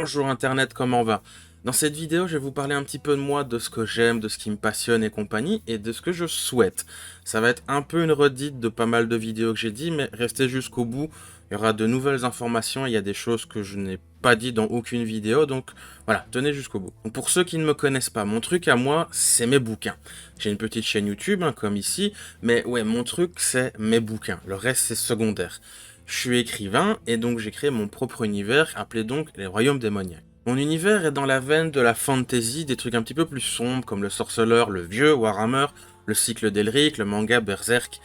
Bonjour Internet, comment va? Dans cette vidéo, je vais vous parler un petit peu de moi, de ce que j'aime, de ce qui me passionne et compagnie, et de ce que je souhaite. Ça va être un peu une redite de pas mal de vidéos que j'ai dit, mais restez jusqu'au bout. Il y aura de nouvelles informations, il y a des choses que je n'ai pas dit dans aucune vidéo, donc voilà, tenez jusqu'au bout. Donc pour ceux qui ne me connaissent pas, mon truc à moi, c'est mes bouquins. J'ai une petite chaîne YouTube, hein, comme ici, mais ouais, mon truc, c'est mes bouquins. Le reste, c'est secondaire. Je suis écrivain et donc j'ai créé mon propre univers appelé donc les Royaumes démoniaques. Mon univers est dans la veine de la fantasy, des trucs un petit peu plus sombres comme le Sorceleur, le vieux Warhammer, le cycle d'Elric, le manga Berserk.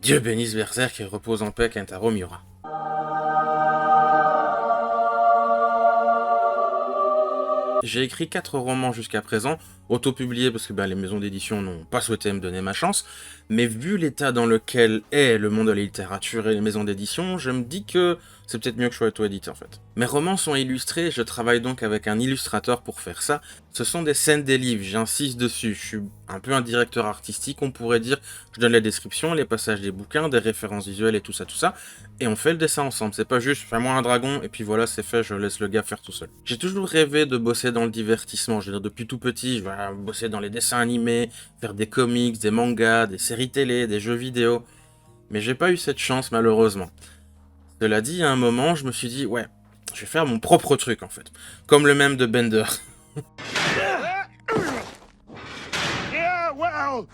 Dieu bénisse Berserk et repose en paix Kentaro Miura. J'ai écrit 4 romans jusqu'à présent, auto-publiés parce que les maisons d'édition n'ont pas souhaité me donner ma chance, mais vu l'état dans lequel est le monde de la littérature et les maisons d'édition, je me dis que c'est peut-être mieux que je sois auto-édité en fait. Mes romans sont illustrés, je travaille donc avec un illustrateur pour faire ça. Ce sont des scènes des livres, j'insiste dessus, je suis un peu un directeur artistique, on pourrait dire. Je donne la description, les passages des bouquins, des références visuelles et tout ça, et on fait le dessin ensemble. C'est pas juste, fais-moi un dragon, et puis voilà, c'est fait, je laisse le gars faire tout seul. J'ai toujours rêvé de bosser dans le divertissement, je veux dire, depuis tout petit, je vais bosser dans les dessins animés, faire des comics, des mangas, des séries télé, des jeux vidéo, mais j'ai pas eu cette chance malheureusement. Cela dit, à un moment, je me suis dit, ouais, je vais faire mon propre truc en fait, comme le même de Bender. Yeah, well,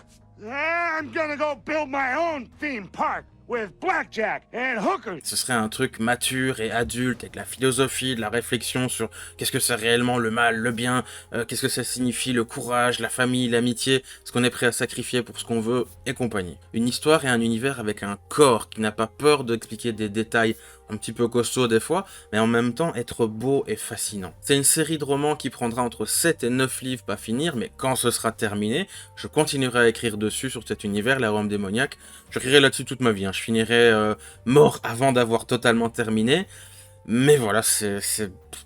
I'm gonna go build my own theme park with blackjack and hookers. Ce serait un truc mature et adulte, avec la philosophie, de la réflexion sur qu'est-ce que c'est réellement le mal, le bien, qu'est-ce que ça signifie le courage, la famille, l'amitié, ce qu'on est prêt à sacrifier pour ce qu'on veut, et compagnie. Une histoire et un univers avec un corps qui n'a pas peur d'expliquer des détails un petit peu costauds des fois, mais en même temps être beau et fascinant. C'est une série de romans qui prendra entre 7 et 9 livres pas finir, mais quand ce sera terminé, je continuerai à écrire dessus sur cet univers, la Rome démoniaque. Je là-dessus toute ma vie, hein. Je finirai mort avant d'avoir totalement terminé. Mais voilà, c'est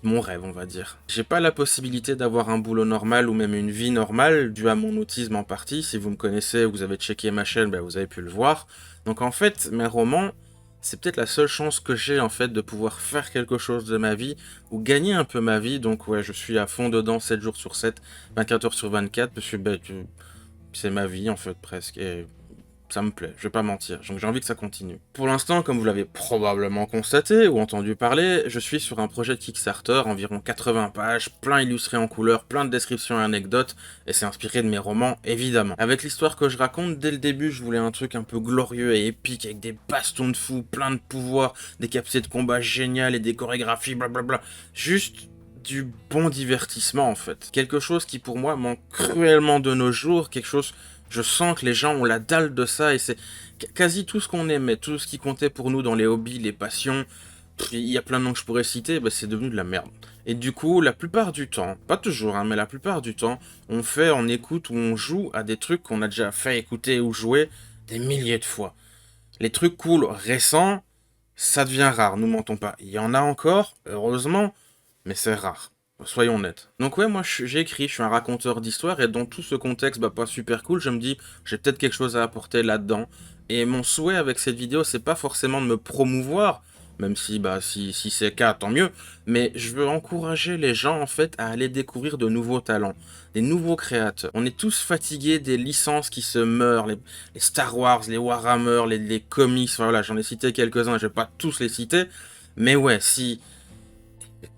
mon rêve, on va dire. J'ai pas la possibilité d'avoir un boulot normal ou même une vie normale, dû à mon autisme en partie. Si vous me connaissez ou vous avez checké ma chaîne, vous avez pu le voir. Donc en fait, mes romans, c'est peut-être la seule chance que j'ai en fait de pouvoir faire quelque chose de ma vie ou gagner un peu ma vie. Donc ouais, je suis à fond dedans 7 jours sur 7, 24 heures sur 24, parce que c'est ma vie en fait presque. Et ça me plaît, je vais pas mentir, donc j'ai envie que ça continue. Pour l'instant, comme vous l'avez probablement constaté ou entendu parler, je suis sur un projet de Kickstarter, environ 80 pages, plein illustré en couleur, plein de descriptions et anecdotes, et c'est inspiré de mes romans, évidemment. Avec l'histoire que je raconte, dès le début, je voulais un truc un peu glorieux et épique, avec des bastons de fous, plein de pouvoirs, des capsules de combat géniales et des chorégraphies, blablabla. Juste du bon divertissement, en fait. Quelque chose qui, pour moi, manque cruellement de nos jours, quelque chose... Je sens que les gens ont la dalle de ça et c'est quasi tout ce qu'on aimait, tout ce qui comptait pour nous dans les hobbies, les passions. Il y a plein de noms que je pourrais citer, c'est devenu de la merde. Et du coup, la plupart du temps, pas toujours, hein, mais la plupart du temps, on écoute ou on joue à des trucs qu'on a déjà fait écouter ou jouer des milliers de fois. Les trucs cool récents, ça devient rare, nous mentons pas. Il y en a encore, heureusement, mais c'est rare. Soyons honnêtes. Donc ouais, moi j'ai écrit, je suis un raconteur d'histoire et dans tout ce contexte pas super cool, je me dis j'ai peut-être quelque chose à apporter là-dedans. Et mon souhait avec cette vidéo, c'est pas forcément de me promouvoir, même si si c'est le cas, tant mieux, mais je veux encourager les gens en fait à aller découvrir de nouveaux talents, des nouveaux créateurs. On est tous fatigués des licences qui se meurent, les Star Wars, les Warhammer, les comics, voilà, j'en ai cité quelques-uns, je vais pas tous les citer, mais ouais, si...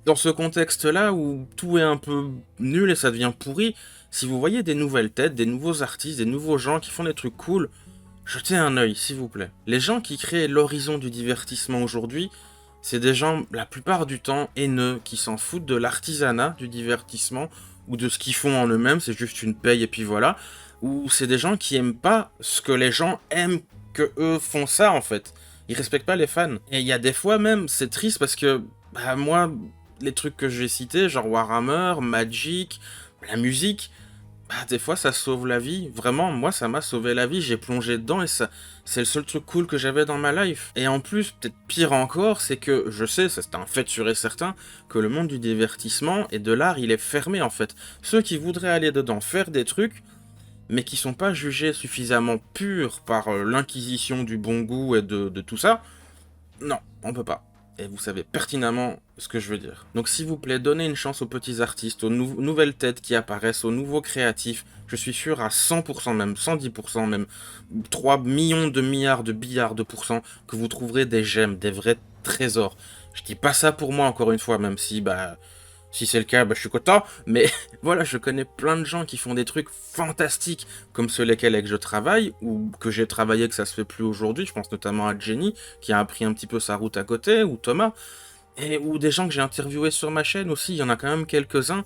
Dans ce contexte-là où tout est un peu nul et ça devient pourri, si vous voyez des nouvelles têtes, des nouveaux artistes, des nouveaux gens qui font des trucs cool, jetez un œil, s'il vous plaît. Les gens qui créent l'horizon du divertissement aujourd'hui, c'est des gens, la plupart du temps, haineux, qui s'en foutent de l'artisanat du divertissement, ou de ce qu'ils font en eux-mêmes, c'est juste une paye et puis voilà. Ou c'est des gens qui aiment pas ce que les gens aiment que eux font ça, en fait. Ils respectent pas les fans. Et il y a des fois même, c'est triste parce que, moi, les trucs que j'ai cités, genre Warhammer, Magic, la musique, des fois ça sauve la vie. Vraiment, moi ça m'a sauvé la vie, j'ai plongé dedans et ça, c'est le seul truc cool que j'avais dans ma life. Et en plus, peut-être pire encore, c'est que je sais, ça c'est un fait sûr et certain, que le monde du divertissement et de l'art, il est fermé en fait. Ceux qui voudraient aller dedans, faire des trucs, mais qui sont pas jugés suffisamment purs par l'inquisition du bon goût et de tout ça, non, on peut pas. et vous savez pertinemment ce que je veux dire. Donc s'il vous plaît, donnez une chance aux petits artistes, aux nouvelles têtes qui apparaissent, aux nouveaux créatifs. Je suis sûr à 100% même, 110% même, 3 millions de milliards de billards de pourcents que vous trouverez des gemmes, des vrais trésors. Je dis pas ça pour moi encore une fois, même si si c'est le cas, je suis content, mais voilà, je connais plein de gens qui font des trucs fantastiques, comme ceux lesquels je travaille, ou que j'ai travaillé que ça se fait plus aujourd'hui, je pense notamment à Jenny, qui a appris un petit peu sa route à côté, ou Thomas, ou des gens que j'ai interviewés sur ma chaîne aussi, il y en a quand même quelques-uns,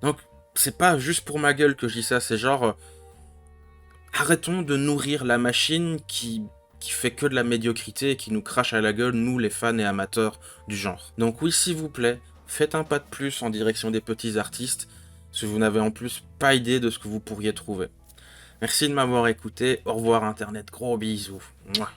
donc c'est pas juste pour ma gueule que je dis ça, c'est genre, arrêtons de nourrir la machine qui fait que de la médiocrité et qui nous crache à la gueule, nous les fans et amateurs du genre. Donc oui, s'il vous plaît, faites un pas de plus en direction des petits artistes, si vous n'avez en plus pas idée de ce que vous pourriez trouver. Merci de m'avoir écouté, au revoir internet, gros bisous. Mouah.